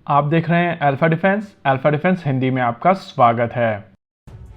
आप देख रहे हैं अल्फा डिफेंस हिंदी में आपका स्वागत है।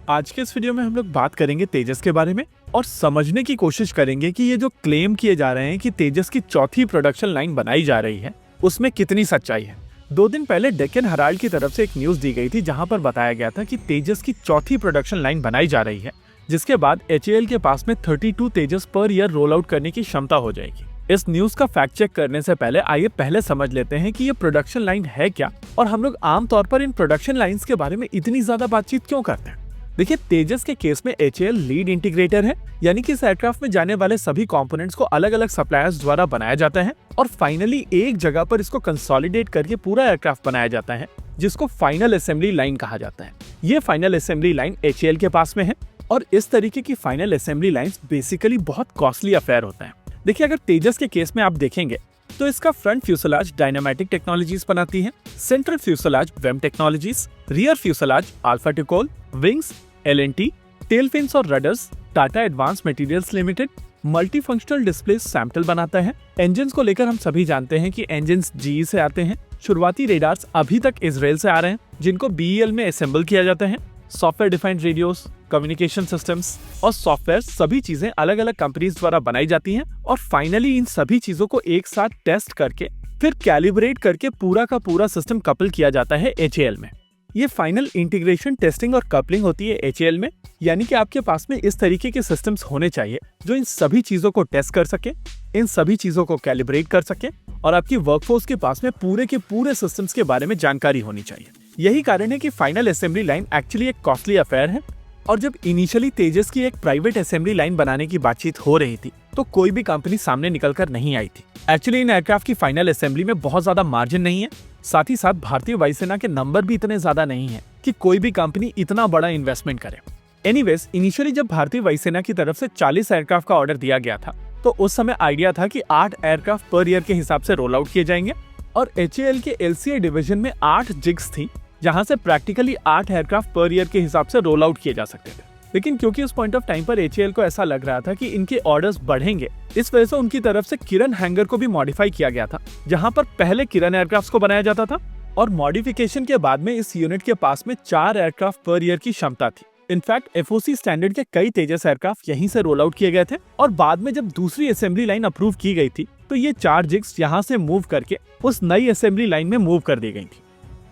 आज के इस वीडियो में हम लोग बात करेंगे तेजस के बारे में और समझने की कोशिश करेंगे कि ये जो क्लेम किए जा रहे हैं कि तेजस की चौथी प्रोडक्शन लाइन बनाई जा रही है उसमें कितनी सच्चाई है। 2 दिन पहले डेक्कन हेराल्ड की तरफ से एक न्यूज दी गई थी जहां पर बताया गया था कि तेजस की चौथी प्रोडक्शन लाइन बनाई जा रही है, जिसके बाद HAL के पास में 32 तेजस पर ईयर रोल आउट करने की क्षमता हो जाएगी। इस न्यूज का फैक्ट चेक करने से पहले आइए पहले समझ लेते हैं कि ये प्रोडक्शन लाइन है क्या और हम लोग आमतौर पर इन प्रोडक्शन लाइंस के बारे में इतनी ज्यादा बातचीत क्यों करते हैं। देखिए, तेजस के केस में HAL लीड इंटीग्रेटर है, यानी कि इस एयरक्राफ्ट में जाने वाले सभी कंपोनेंट्स को अलग अलग सप्लायर्स द्वारा बनाया जाता है और फाइनली एक जगह पर इसको कंसोलिडेट करके पूरा एयरक्राफ्ट बनाया जाता है, जिसको फाइनल असेंबली लाइन कहा जाता है। ये फाइनल असेंबली लाइन HAL के पास में है और इस तरीके की फाइनल असेंबली लाइंस बेसिकली बहुत कॉस्टली अफेयर होता है। देखिए, अगर तेजस के केस में आप देखेंगे तो इसका फ्रंट फ्यूसलाज डायनामैटिक टेक्नोलॉजीज बनाती है, central fuselage VEM technologies, rear fuselage Alpha Tocol, wings L&T, tail fins और rudders Tata advance materials limited, multi functional display sample बनाता है। इंजन्स को लेकर हम सभी जानते हैं कि इंजन्स GE से आते हैं। शुरुआती रेडार्स अभी तक इजराइल से आ रहे हैं, जिनको BEL में असेंबल किया जाता है। Software defined radios, communication systems और सॉफ्टवेयर सभी चीजें अलग अलग कंपनीज द्वारा बनाई जाती हैं और फाइनली इन सभी चीजों को एक साथ टेस्ट करके फिर कैलिब्रेट करके पूरा का पूरा सिस्टम कपल किया जाता है HAL में। ये फाइनल इंटीग्रेशन, टेस्टिंग और कपलिंग होती है HAL में, यानी कि आपके पास में इस तरीके के सिस्टम्स होने चाहिए जो इन सभी चीजों को टेस्ट कर सके, इन सभी चीजों को कैलिब्रेट कर सके और आपकी वर्कफोर्स के पास में पूरे के पूरे सिस्टम्स के बारे में जानकारी होनी चाहिए। यही कारण है कि फाइनल असेंबली लाइन एक्चुअली एक कॉस्टली अफेयर है और जब इनिशियली तेजस की एक प्राइवेट असेंबली लाइन बनाने की बातचीत हो रही थी तो कोई भी कंपनी सामने निकलकर नहीं आई थी। एक्चुअली इन एयरक्राफ्ट की फाइनल असेंबली में बहुत ज्यादा मार्जिन नहीं है, साथ ही साथ भारतीय वायुसेना के नंबर भी इतने ज्यादा नहीं है कि कोई भी कंपनी इतना बड़ा इन्वेस्टमेंट करे। एनीवेज, इनिशियली जब भारतीय वायुसेना की तरफ से 40 एयरक्राफ्ट का ऑर्डर दिया गया था तो उस समय आइडिया था कि 8 एयरक्राफ्ट पर ईयर के हिसाब से रोल आउट किए जाएंगे और HAL के LCA डिवीजन में 8 जिग्स थी, जहां से प्रैक्टिकली 8 एयरक्राफ्ट पर ईयर के हिसाब से रोल आउट किए जा सकते थे। लेकिन क्योंकि उस पॉइंट ऑफ टाइम पर HAL को ऐसा लग रहा था कि इनके ऑर्डर्स बढ़ेंगे, इस वजह से उनकी तरफ से किरण हैंगर को भी मॉडिफाई किया गया था, जहां पर पहले किरण एयरक्राफ्ट को बनाया जाता था और मॉडिफिकेशन के बाद में इस यूनिट के पास में 4 एयरक्राफ्ट पर ईयर की क्षमता थी। इनफैक्ट FOC स्टैंडर्ड के कई तेजस एयरक्राफ्ट यहीं से रोल आउट किए गए थे और बाद में जब दूसरी असेंबली लाइन अप्रूव की गई थी तो ये 4 जिग्स यहाँ से मूव करके उस नई असेंबली लाइन में मूव कर दी गई थी।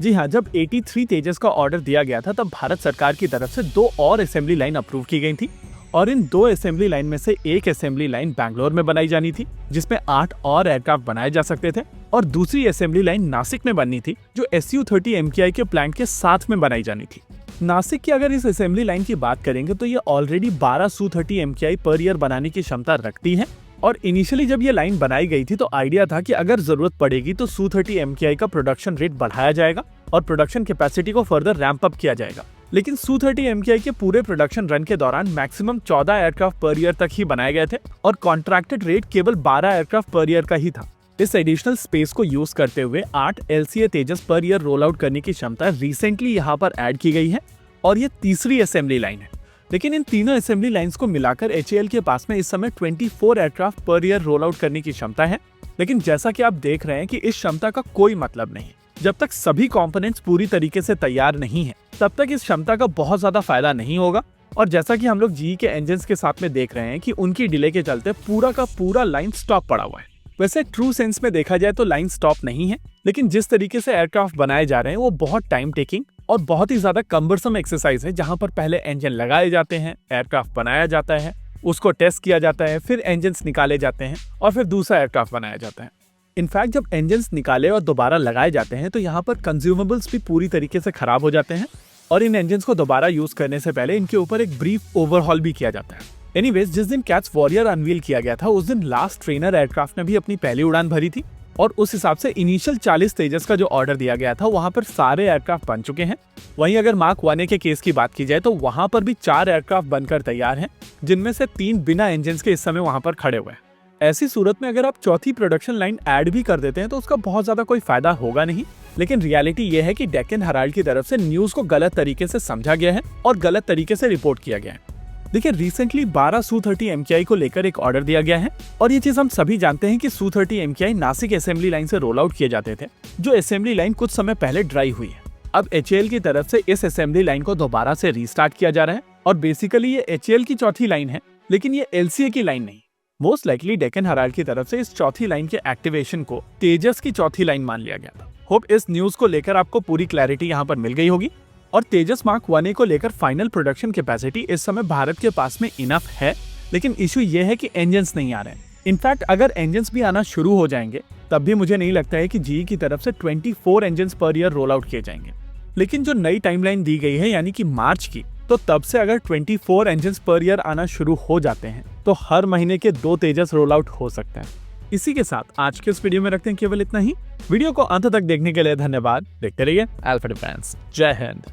जी हाँ, जब 83 तेजस का ऑर्डर दिया गया था तब भारत सरकार की तरफ से 2 और असेंबली लाइन अप्रूव की गई थी और इन 2 असेंबली लाइन में से एक असेंबली लाइन बैंगलोर में बनाई जानी थी, जिसमें 8 और एयरक्राफ्ट बनाए जा सकते थे और दूसरी असेंबली लाइन नासिक में बननी थी, जो Su-30 MKI के प्लांट के साथ में बनाई जानी थी। नासिक की अगर इस असेंबली लाइन की बात करेंगे तो ये already 12 Su-30 MKI per year बनाने की क्षमता रखती है और इनिशियली जब ये लाइन बनाई गई थी तो आइडिया था कि अगर जरूरत पड़ेगी तो Su-30 MKI का प्रोडक्शन रेट बढ़ाया जाएगा और प्रोडक्शन कैपेसिटी को फर्दर रैंप अप किया जाएगा। लेकिन Su-30 MKI के पूरे प्रोडक्शन रन के दौरान मैक्सिमम 14 एयरक्राफ्ट पर ईयर तक ही बनाए गए थे और कॉन्ट्रैक्टेड रेट केवल 12 एयरक्राफ्ट पर ईयर का ही था। इस एडिशनल स्पेस को यूज करते हुए 8 LCA तेजस पर ईयर रोल आउट करने की क्षमता रिसेंटली यहाँ पर ऐड की गई है और ये तीसरी असेंबली लाइन है। लेकिन इन तीनों असेंबली लाइंस को मिलाकर HAL के पास में इस समय 24 aircraft per year roll out करने की क्षमता है। लेकिन जैसा कि आप देख रहे हैं कि इस क्षमता का कोई मतलब नहीं। जब तक सभी कंपोनेंट्स पूरी तरीके से तैयार नहीं है तब तक इस क्षमता का बहुत ज्यादा फायदा नहीं होगा और जैसा कि हम लोग GE के इंजन्स के साथ में देख रहे हैं कि उनकी डिले के चलते पूरा का पूरा लाइन स्टॉप पड़ा हुआ है। वैसे ट्रू सेंस में देखा जाए तो लाइन स्टॉप नहीं है, लेकिन जिस तरीके से एयरक्राफ्ट बनाए जा रहे हैं वो बहुत टाइम टेकिंग और बहुत ही ज्यादा कम्बरसम एक्सरसाइज है, जहां पर पहले इंजन लगाए जाते हैं, एयरक्राफ्ट बनाया जाता है, उसको टेस्ट किया जाता है, फिर इंजन्स निकाले जाते हैं और फिर दूसरा एयरक्राफ्ट बनाया जाता है। इनफैक्ट जब इंजन्स निकाले और दोबारा लगाए जाते हैं तो यहाँ पर कंज्यूमेबल्स भी पूरी तरीके से खराब हो जाते हैं और इन इंजन्स को दोबारा यूज करने से पहले इनके ऊपर एक ब्रीफ ओवरहॉल भी किया जाता है। एनीवेज, जिस दिन कैट्स वॉरियर अनवील किया गया था उस दिन लास्ट ट्रेनर एयरक्राफ्ट ने भी अपनी पहली उड़ान भरी थी और उस हिसाब से इनिशियल 40 तेजस का जो ऑर्डर दिया गया था वहां पर सारे एयरक्राफ्ट बन चुके हैं। वहीं अगर मार्क 1A के केस की बात की जाए तो वहां पर भी 4 एयरक्राफ्ट बनकर तैयार हैं, जिनमें से 3 बिना इंजन के इस समय वहां पर खड़े हुए हैं। ऐसी सूरत में अगर आप चौथी प्रोडक्शन लाइन ऐड भी कर देते हैं तो उसका बहुत ज्यादा कोई फायदा होगा नहीं। लेकिन रियलिटी ये है कि डेक्कन हेराल्ड की तरफ से न्यूज को गलत तरीके से समझा गया है और गलत तरीके से रिपोर्ट किया गया है। देखिए रिसेंटली 12 Su-30 MKI को लेकर एक ऑर्डर दिया गया है और ये चीज हम सभी जानते हैं कि Su-30 MKI Nashik assembly line से रोल आउट किए जाते थे, जो असेंबली लाइन कुछ समय पहले ड्राई हुई है। अब HAL की तरफ से इस असेंबली लाइन को दोबारा से रीस्टार्ट किया जा रहा है और बेसिकली ये HAL की चौथी लाइन है, लेकिन ये LCA की लाइन नहीं। मोस्ट लाइकली डेक्कन हेराल्ड की तरफ से इस चौथी लाइन के एक्टिवेशन को तेजस की चौथी लाइन मान लिया गया था। होप इस न्यूज को लेकर आपको पूरी क्लैरिटी यहाँ पर मिल गई होगी। और तेजस मार्क 1A को लेकर फाइनल प्रोडक्शन कैपेसिटी इस समय भारत के पास में इनफ है, लेकिन इशू ये है कि इंजन्स नहीं आ रहे हैं। इनफैक्ट अगर इंजन्स भी आना शुरू हो जाएंगे तब भी मुझे नहीं लगता है कि GE की तरफ से 24 engines per year roll out किए जाएंगे। लेकिन जो नई टाइमलाइन दी गई है यानी कि मार्च की, तो तब से अगर 24 इंजन्स पर ईयर आना शुरू हो जाते हैं तो हर महीने के 2 तेजस रोल आउट हो सकते हैं। इसी के साथ आज के इस वीडियो में रखते हैं केवल इतना ही। वीडियो को अंत तक देखने के लिए धन्यवाद। देखते रहिए अल्फा डिफेंस। जय हिंद।